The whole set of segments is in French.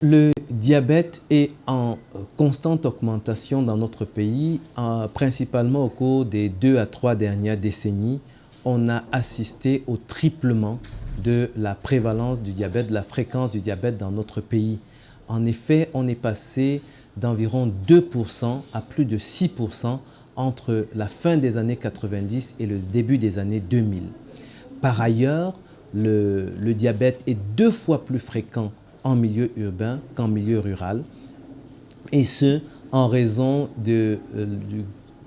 Le diabète est en constante augmentation dans notre pays, principalement au cours des 2 à 3 dernières décennies. On a assisté au triplement de la prévalence du diabète, de la fréquence du diabète dans notre pays. En effet, on est passé d'environ 2% à plus de 6% entre la fin des années 90 et le début des années 2000. Par ailleurs, le diabète est 2 fois plus fréquent en milieu urbain qu'en milieu rural, et ce, en raison du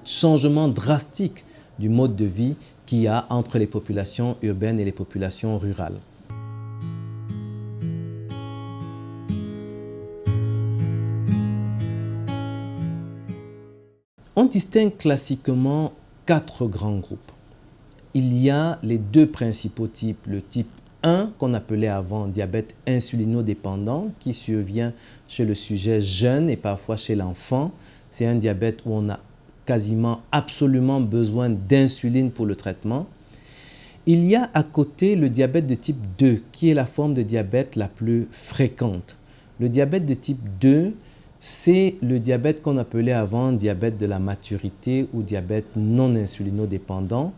changement drastique du mode de vie qu'il y a entre les populations urbaines et les populations rurales. On distingue classiquement 4 grands groupes. Il y a les 2 principaux types, le type 1 qu'on appelait avant diabète insulinodépendant qui survient chez le sujet jeune et parfois chez l'enfant. C'est un diabète où on a quasiment absolument besoin d'insuline pour le traitement. Il y a à côté le diabète de type 2 qui est la forme de diabète la plus fréquente. Le diabète de type 2, c'est le diabète qu'on appelait avant diabète de la maturité ou diabète non insulinodépendant.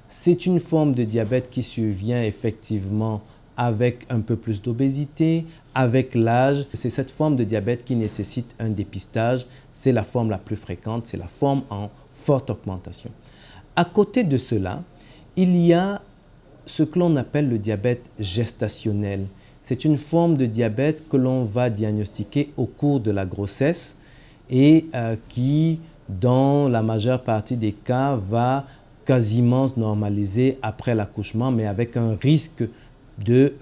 C'est une forme de diabète qui survient effectivement avec un peu plus d'obésité, avec l'âge. C'est cette forme de diabète qui nécessite un dépistage. C'est la forme la plus fréquente, c'est la forme en forte augmentation. À côté de cela, il y a ce que l'on appelle le diabète gestationnel. C'est une forme de diabète que l'on va diagnostiquer au cours de la grossesse et qui, dans la majeure partie des cas, va quasiment se normaliser après l'accouchement, mais avec un risque de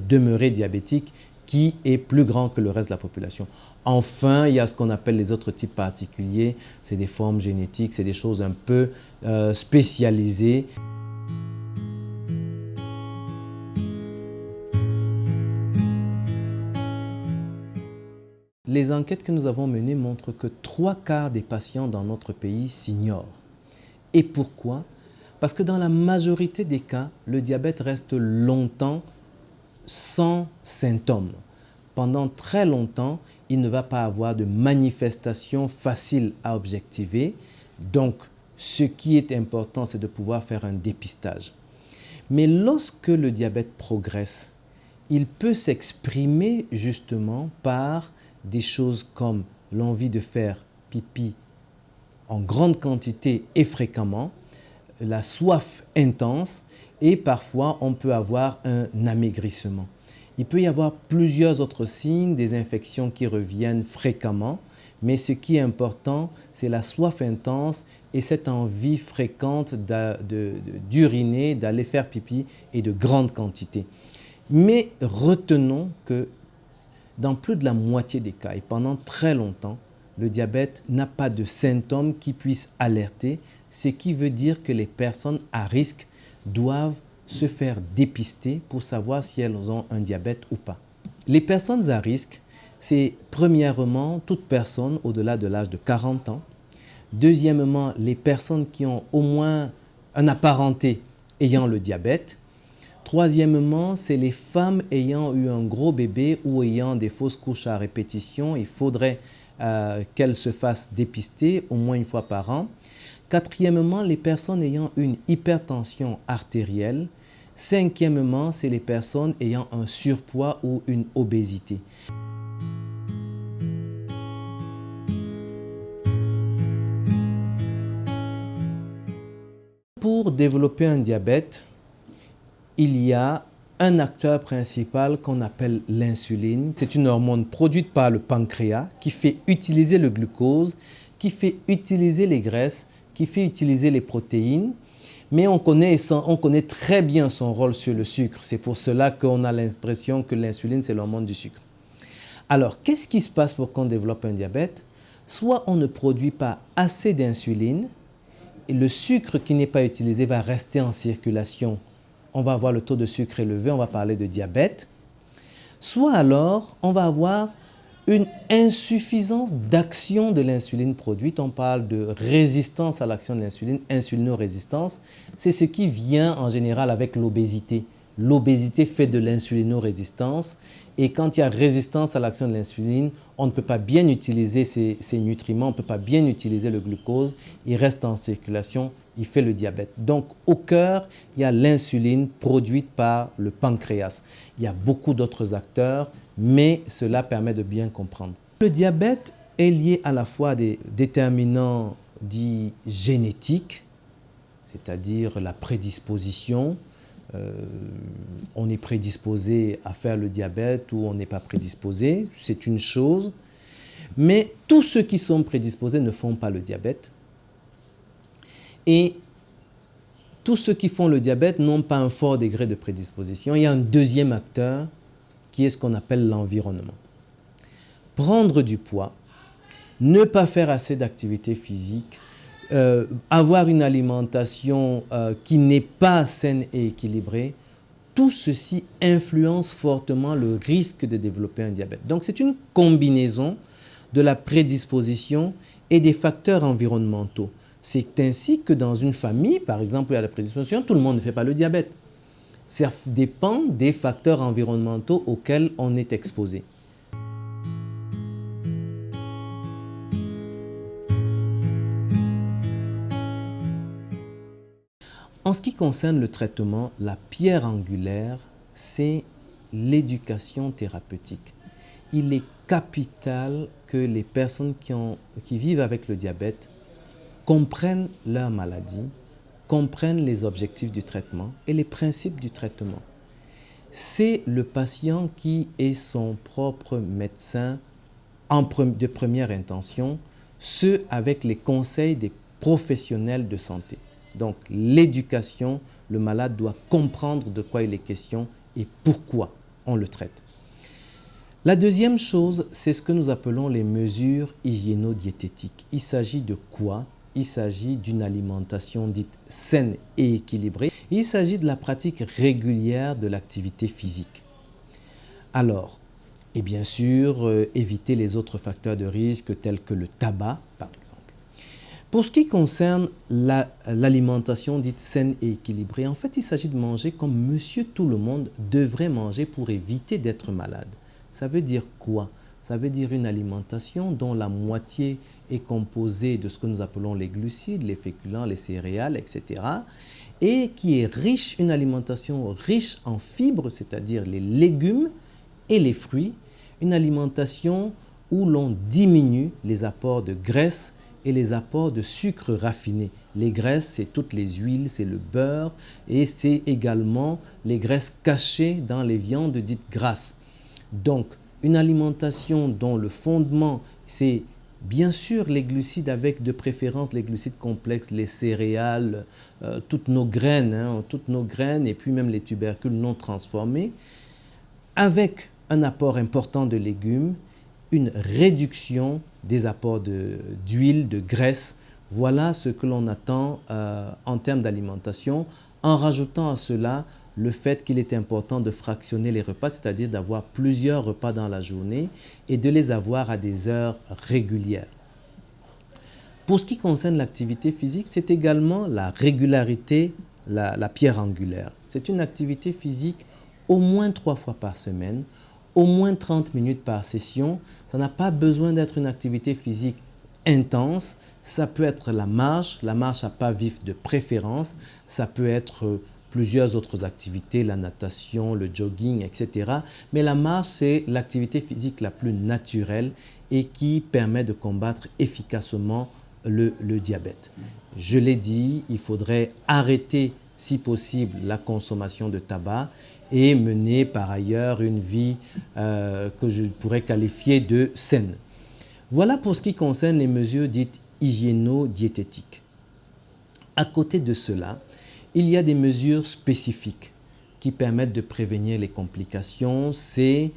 demeurer diabétique qui est plus grand que le reste de la population. Enfin, il y a ce qu'on appelle les autres types particuliers. C'est des formes génétiques, c'est des choses un peu spécialisées. Les enquêtes que nous avons menées montrent que 3/4 des patients dans notre pays s'ignorent. Et pourquoi? Parce que dans la majorité des cas, le diabète reste longtemps sans symptômes. Pendant très longtemps, il ne va pas avoir de manifestations faciles à objectiver. Donc, ce qui est important, c'est de pouvoir faire un dépistage. Mais lorsque le diabète progresse, il peut s'exprimer justement par des choses comme l'envie de faire pipi en grande quantité et fréquemment, la soif intense et parfois on peut avoir un amaigrissement. Il peut y avoir plusieurs autres signes, des infections qui reviennent fréquemment, mais ce qui est important, c'est la soif intense et cette envie fréquente d'uriner, d'aller faire pipi et de grande quantité. Mais retenons que dans plus de la moitié des cas et pendant très longtemps, le diabète n'a pas de symptômes qui puissent alerter, ce qui veut dire que les personnes à risque doivent se faire dépister pour savoir si elles ont un diabète ou pas. Les personnes à risque, c'est premièrement toute personne au-delà de l'âge de 40 ans. Deuxièmement, les personnes qui ont au moins un apparenté ayant le diabète. Troisièmement, c'est les femmes ayant eu un gros bébé ou ayant des fausses couches à répétition. Il faudrait qu'elles se fassent dépister au moins 1 fois par an. Quatrièmement, les personnes ayant une hypertension artérielle. Cinquièmement, c'est les personnes ayant un surpoids ou une obésité. Pour développer un diabète, il y a un acteur principal qu'on appelle l'insuline. C'est une hormone produite par le pancréas qui fait utiliser le glucose, qui fait utiliser les graisses, qui fait utiliser les protéines. Mais on connaît très bien son rôle sur le sucre. C'est pour cela qu'on a l'impression que l'insuline, c'est l'hormone du sucre. Alors, qu'est-ce qui se passe pour qu'on développe un diabète? Soit on ne produit pas assez d'insuline, et le sucre qui n'est pas utilisé va rester en circulation. On va avoir le taux de sucre élevé, on va parler de diabète. Soit alors, on va avoir une insuffisance d'action de l'insuline produite. On parle de résistance à l'action de l'insuline, insulinorésistance. C'est ce qui vient en général avec l'obésité. l'obésité fait de l'insulinorésistance. Et quand il y a résistance à l'action de l'insuline, on ne peut pas bien utiliser ces nutriments, on ne peut pas bien utiliser le glucose, il reste en circulation, il fait le diabète. Donc au cœur, il y a l'insuline produite par le pancréas. Il y a beaucoup d'autres acteurs, mais cela permet de bien comprendre. Le diabète est lié à la fois à des déterminants dits génétiques, c'est-à-dire la prédisposition. On est prédisposé à faire le diabète ou on n'est pas prédisposé, c'est une chose. Mais tous ceux qui sont prédisposés ne font pas le diabète. Et tous ceux qui font le diabète n'ont pas un fort degré de prédisposition. Il y a un deuxième acteur qui est ce qu'on appelle l'environnement. Prendre du poids, ne pas faire assez d'activité physique, avoir une alimentation qui n'est pas saine et équilibrée, tout ceci influence fortement le risque de développer un diabète. Donc c'est une combinaison de la prédisposition et des facteurs environnementaux. C'est ainsi que dans une famille, par exemple, où il y a la prédisposition, tout le monde ne fait pas le diabète. Ça dépend des facteurs environnementaux auxquels on est exposé. En ce qui concerne le traitement, la pierre angulaire, c'est l'éducation thérapeutique. Il est capital que les personnes qui vivent avec le diabète comprennent leur maladie, comprennent les objectifs du traitement et les principes du traitement. C'est le patient qui est son propre médecin de première intention, ce avec les conseils des professionnels de santé. Donc l'éducation, le malade doit comprendre de quoi il est question et pourquoi on le traite. La deuxième chose, c'est ce que nous appelons les mesures hygiéno-diététiques. Il s'agit de quoi? Il s'agit d'une alimentation dite saine et équilibrée. Il s'agit de la pratique régulière de l'activité physique. Alors, et bien sûr, éviter les autres facteurs de risque tels que le tabac, par exemple. Pour ce qui concerne l'alimentation dite saine et équilibrée, en fait, il s'agit de manger comme monsieur tout le monde devrait manger pour éviter d'être malade. Ça veut dire quoi? Ça veut dire une alimentation dont la moitié est composée de ce que nous appelons les glucides, les féculents, les céréales, etc. Et qui est riche, une alimentation riche en fibres, c'est-à-dire les légumes et les fruits. Une alimentation où l'on diminue les apports de graisse et les apports de sucre raffiné. Les graisses, c'est toutes les huiles, c'est le beurre et c'est également les graisses cachées dans les viandes dites grasses. Donc, une alimentation dont le fondement, c'est bien sûr les glucides avec de préférence les glucides complexes, les céréales, toutes nos graines et puis même les tubercules non transformés, avec un apport important de légumes, une réduction des apports d'huile, de graisse. Voilà ce que l'on attend en termes d'alimentation, en rajoutant à cela le fait qu'il est important de fractionner les repas, c'est-à-dire d'avoir plusieurs repas dans la journée et de les avoir à des heures régulières. Pour ce qui concerne l'activité physique, c'est également la régularité, la pierre angulaire. C'est une activité physique au moins 3 fois par semaine, au moins 30 minutes par session. Ça n'a pas besoin d'être une activité physique intense. Ça peut être la marche à pas vif de préférence. Ça peut être plusieurs autres activités, la natation, le jogging, etc. Mais la marche, c'est l'activité physique la plus naturelle et qui permet de combattre efficacement le diabète. Je l'ai dit, il faudrait arrêter, si possible, la consommation de tabac et mener par ailleurs une vie que je pourrais qualifier de saine. Voilà pour ce qui concerne les mesures dites hygiéno-diététiques. À côté de cela, il y a des mesures spécifiques qui permettent de prévenir les complications. C'est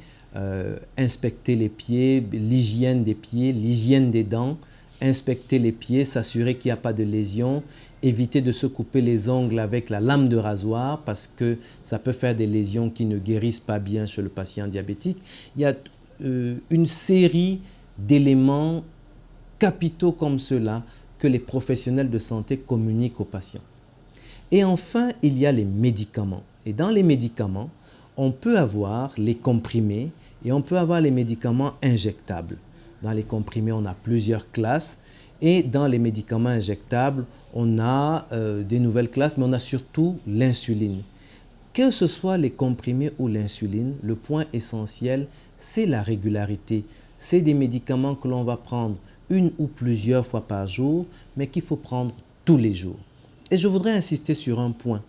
inspecter les pieds, l'hygiène des pieds, l'hygiène des dents, inspecter les pieds, s'assurer qu'il n'y a pas de lésions, éviter de se couper les ongles avec la lame de rasoir parce que ça peut faire des lésions qui ne guérissent pas bien chez le patient diabétique. Il y a une série d'éléments capitaux comme cela que les professionnels de santé communiquent aux patients. Et enfin, il y a les médicaments. Et dans les médicaments, on peut avoir les comprimés et on peut avoir les médicaments injectables. Dans les comprimés, on a plusieurs classes et dans les médicaments injectables, on a des nouvelles classes, mais on a surtout l'insuline. Que ce soit les comprimés ou l'insuline, le point essentiel, c'est la régularité. C'est des médicaments que l'on va prendre une ou plusieurs fois par jour, mais qu'il faut prendre tous les jours. Et je voudrais insister sur un point.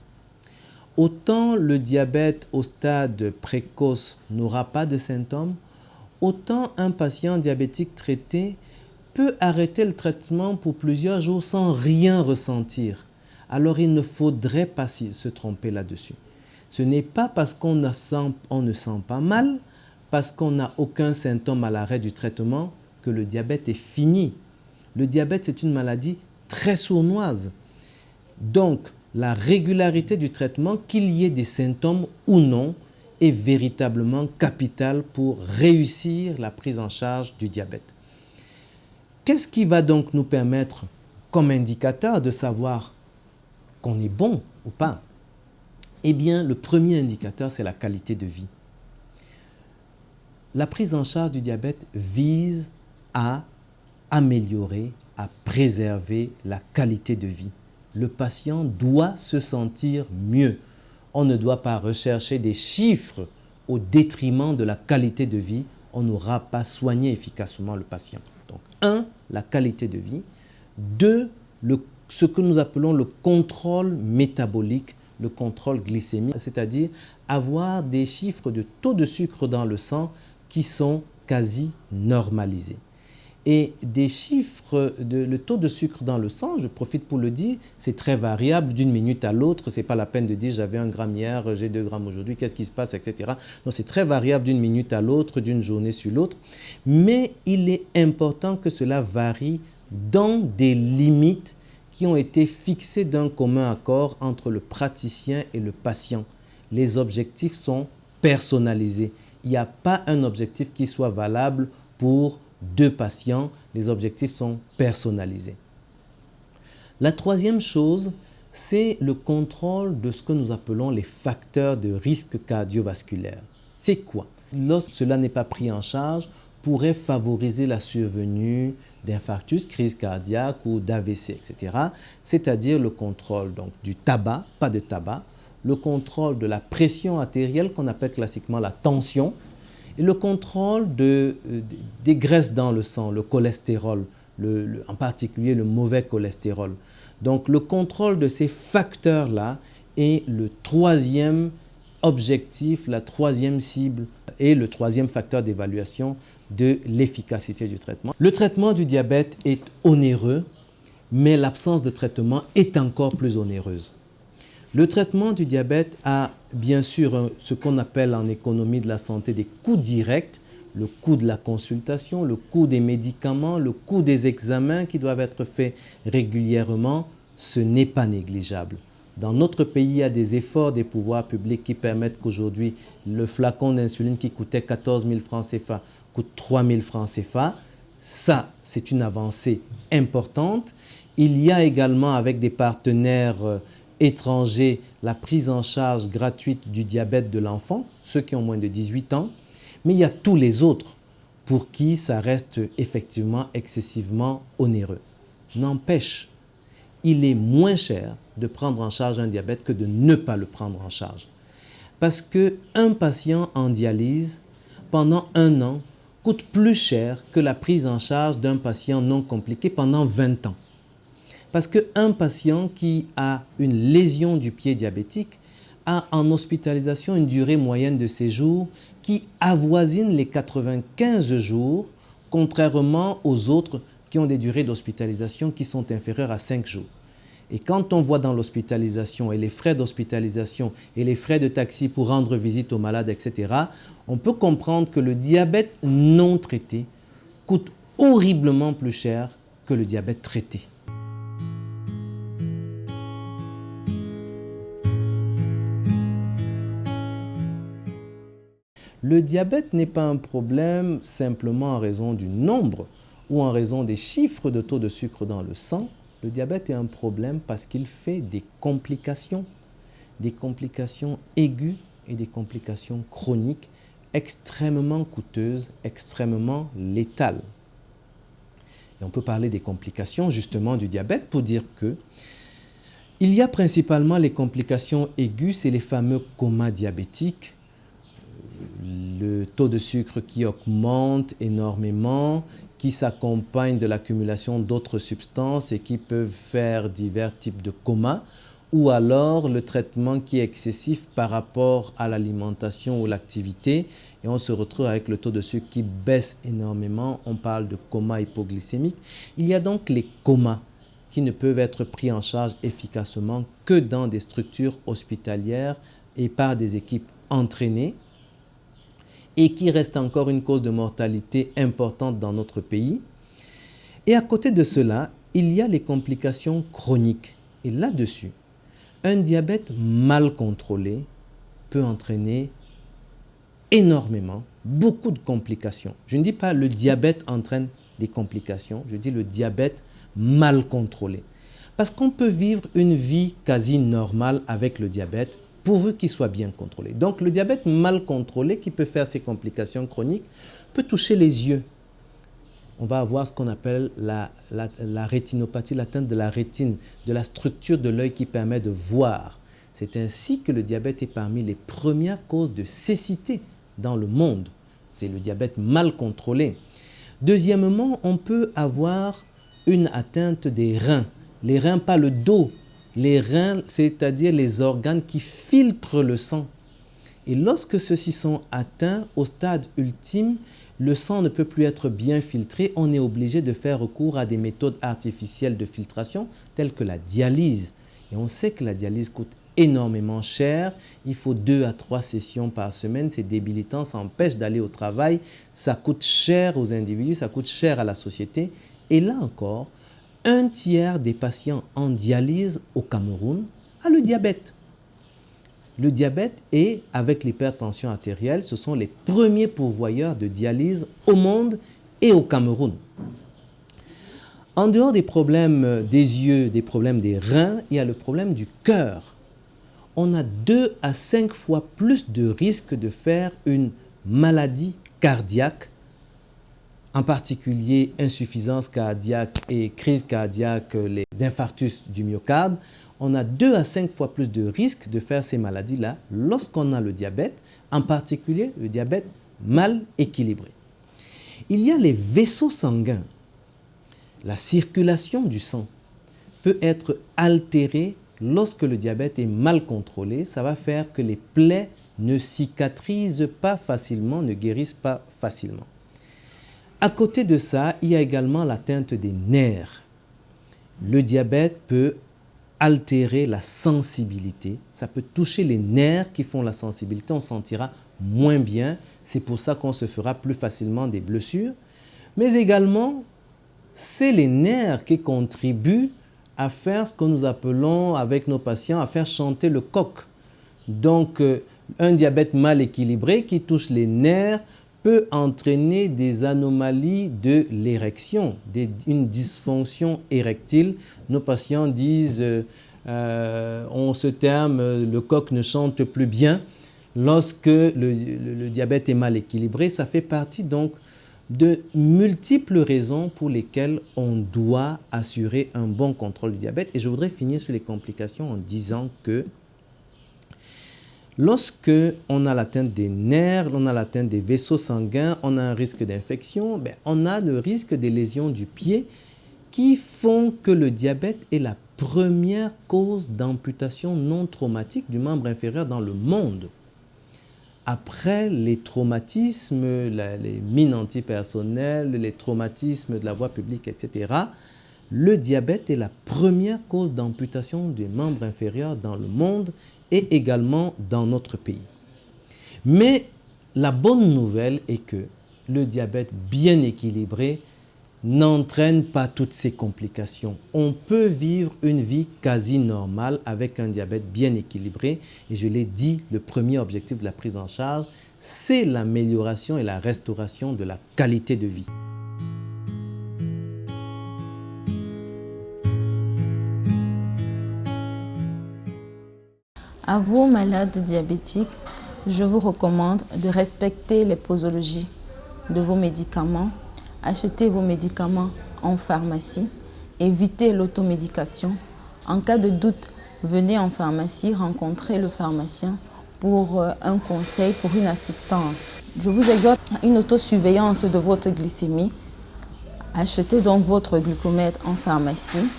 Autant le diabète au stade précoce n'aura pas de symptômes, autant un patient diabétique traité peut arrêter le traitement pour plusieurs jours sans rien ressentir. Alors il ne faudrait pas se tromper là-dessus. Ce n'est pas parce qu'on ne sent pas mal, parce qu'on n'a aucun symptôme à l'arrêt du traitement, que le diabète est fini. Le diabète, c'est une maladie très sournoise. Donc, la régularité du traitement, qu'il y ait des symptômes ou non, est véritablement capitale pour réussir la prise en charge du diabète. Qu'est-ce qui va donc nous permettre, comme indicateur, de savoir qu'on est bon ou pas? Eh bien, le premier indicateur, c'est la qualité de vie. La prise en charge du diabète vise à améliorer, à préserver la qualité de vie. Le patient doit se sentir mieux. On ne doit pas rechercher des chiffres au détriment de la qualité de vie. On n'aura pas soigné efficacement le patient. Donc, 1, la qualité de vie. 2, ce que nous appelons le contrôle métabolique, le contrôle glycémique, c'est-à-dire avoir des chiffres de taux de sucre dans le sang qui sont quasi normalisés. Et des chiffres, le taux de sucre dans le sang, je profite pour le dire, c'est très variable d'une minute à l'autre. Ce n'est pas la peine de dire j'avais 1 gramme hier, j'ai 2 grammes aujourd'hui, qu'est-ce qui se passe, etc. Donc c'est très variable d'une minute à l'autre, d'une journée sur l'autre. Mais il est important que cela varie dans des limites qui ont été fixées d'un commun accord entre le praticien et le patient. Les objectifs sont personnalisés. Il n'y a pas un objectif qui soit valable pour 2 patients, les objectifs sont personnalisés. La troisième chose, c'est le contrôle de ce que nous appelons les facteurs de risque cardiovasculaire. C'est quoi? Lorsque cela n'est pas pris en charge, pourrait favoriser la survenue d'infarctus, crise cardiaque ou d'AVC, etc. C'est-à-dire le contrôle donc, du tabac, pas de tabac, le contrôle de la pression artérielle qu'on appelle classiquement la tension, et le contrôle des graisses dans le sang, le cholestérol, en particulier le mauvais cholestérol. Donc le contrôle de ces facteurs-là est le troisième objectif, la troisième cible et le troisième facteur d'évaluation de l'efficacité du traitement. Le traitement du diabète est onéreux, mais l'absence de traitement est encore plus onéreuse. Le traitement du diabète a bien sûr ce qu'on appelle en économie de la santé des coûts directs, le coût de la consultation, le coût des médicaments, le coût des examens qui doivent être faits régulièrement. Ce n'est pas négligeable. Dans notre pays, il y a des efforts des pouvoirs publics qui permettent qu'aujourd'hui, le flacon d'insuline qui coûtait 14 000 francs CFA coûte 3 000 francs CFA. Ça, c'est une avancée importante. Il y a également avec des partenaires étrangers la prise en charge gratuite du diabète de l'enfant, ceux qui ont moins de 18 ans, mais il y a tous les autres pour qui ça reste effectivement excessivement onéreux. N'empêche, il est moins cher de prendre en charge un diabète que de ne pas le prendre en charge. Parce qu'un patient en dialyse, pendant 1 an, coûte plus cher que la prise en charge d'un patient non compliqué pendant 20 ans. Parce qu'un patient qui a une lésion du pied diabétique a en hospitalisation une durée moyenne de séjour qui avoisine les 95 jours, contrairement aux autres qui ont des durées d'hospitalisation qui sont inférieures à 5 jours. Et quand on voit dans l'hospitalisation et les frais d'hospitalisation et les frais de taxi pour rendre visite aux malades, etc., on peut comprendre que le diabète non traité coûte horriblement plus cher que le diabète traité. Le diabète n'est pas un problème simplement en raison du nombre ou en raison des chiffres de taux de sucre dans le sang. Le diabète est un problème parce qu'il fait des complications. des complications aiguës et des complications chroniques extrêmement coûteuses, extrêmement létales. Et on peut parler des complications justement du diabète pour dire que il y a principalement les complications aiguës, c'est les fameux comas diabétiques, le taux de sucre qui augmente énormément, qui s'accompagne de l'accumulation d'autres substances et qui peuvent faire divers types de comas, ou alors le traitement qui est excessif par rapport à l'alimentation ou l'activité et on se retrouve avec le taux de sucre qui baisse énormément, on parle de coma hypoglycémique. Il y a donc les comas qui ne peuvent être pris en charge efficacement que dans des structures hospitalières et par des équipes entraînées et qui restent encore une cause de mortalité importante dans notre pays. Et à côté de cela, il y a les complications chroniques. Et là-dessus, un diabète mal contrôlé peut entraîner énormément, beaucoup de complications. Je ne dis pas le diabète entraîne des complications, je dis le diabète mal contrôlé. Parce qu'on peut vivre une vie quasi normale avec le diabète pourvu qu'il soit bien contrôlé. Donc le diabète mal contrôlé qui peut faire ces complications chroniques peut toucher les yeux. On va avoir ce qu'on appelle la rétinopathie, l'atteinte de la rétine, de la structure de l'œil qui permet de voir. C'est ainsi que le diabète est parmi les premières causes de cécité dans le monde. C'est le diabète mal contrôlé. Deuxièmement, on peut avoir une atteinte des reins. Les reins, pas le dos. Les reins, c'est-à-dire les organes qui filtrent le sang. Et lorsque ceux-ci sont atteints au stade ultime, le sang ne peut plus être bien filtré. On est obligé de faire recours à des méthodes artificielles de filtration telles que la dialyse. Et on sait que la dialyse coûte énormément cher. Il faut 2 à 3 sessions par semaine. C'est débilitant, ça empêche d'aller au travail. Ça coûte cher aux individus, ça coûte cher à la société. Et là encore, 1/3 des patients en dialyse au Cameroun a le diabète. Le diabète et avec l'hypertension artérielle, ce sont les premiers pourvoyeurs de dialyse au monde et au Cameroun. En dehors des problèmes des yeux, des problèmes des reins, il y a le problème du cœur. On a 2 à 5 fois plus de risques de faire une maladie cardiaque, en particulier insuffisance cardiaque et crise cardiaque, les infarctus du myocarde. On a 2 à 5 fois plus de risques de faire ces maladies-là lorsqu'on a le diabète, en particulier le diabète mal équilibré. Il y a les vaisseaux sanguins. La circulation du sang peut être altérée lorsque le diabète est mal contrôlé. Ça va faire que les plaies ne cicatrisent pas facilement, ne guérissent pas facilement. À côté de ça, il y a également l'atteinte des nerfs. Le diabète peut altérer la sensibilité. Ça peut toucher les nerfs qui font la sensibilité. On sentira moins bien. C'est pour ça qu'on se fera plus facilement des blessures. Mais également, c'est les nerfs qui contribuent à faire ce que nous appelons avec nos patients, à faire chanter le coq. Donc, un diabète mal équilibré qui touche les nerfs peut entraîner des anomalies de l'érection, une dysfonction érectile. Nos patients disent, on se terme, le coq ne chante plus bien. Lorsque le diabète est mal équilibré, ça fait partie donc de multiples raisons pour lesquelles on doit assurer un bon contrôle du diabète. Et je voudrais finir sur les complications en disant que lorsque on a l'atteinte des nerfs, on a l'atteinte des vaisseaux sanguins, on a un risque d'infection, on a le risque des lésions du pied qui font que le diabète est la première cause d'amputation non traumatique du membre inférieur dans le monde. Après les traumatismes, les mines antipersonnelles, les traumatismes de la voie publique, etc., le diabète est la première cause d'amputation des membres inférieurs dans le monde et également dans notre pays. Mais la bonne nouvelle est que le diabète bien équilibré n'entraîne pas toutes ces complications. On peut vivre une vie quasi normale avec un diabète bien équilibré. Et je l'ai dit, le premier objectif de la prise en charge, c'est l'amélioration et la restauration de la qualité de vie. À vous, malades diabétiques, je vous recommande de respecter les posologies de vos médicaments. Achetez vos médicaments en pharmacie. Évitez l'automédication. En cas de doute, venez en pharmacie rencontrer le pharmacien pour un conseil, pour une assistance. Je vous exhorte à une autosurveillance de votre glycémie. Achetez donc votre glucomètre en pharmacie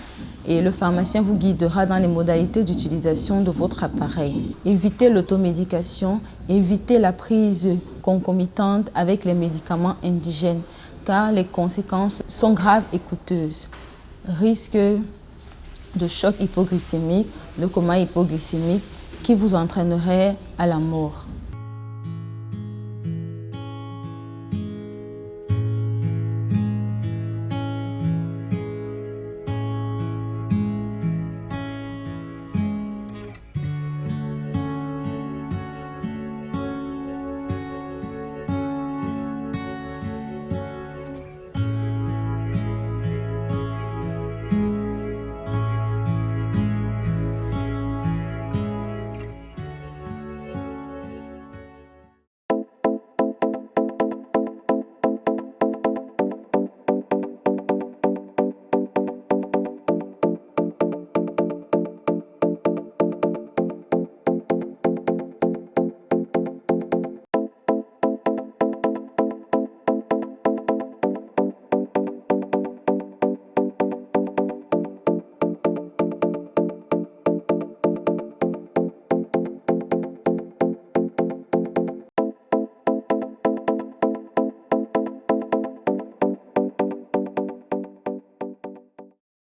et le pharmacien vous guidera dans les modalités d'utilisation de votre appareil. Évitez l'automédication, évitez la prise concomitante avec les médicaments indigènes car les conséquences sont graves et coûteuses. Risque de choc hypoglycémique, de coma hypoglycémique qui vous entraînerait à la mort.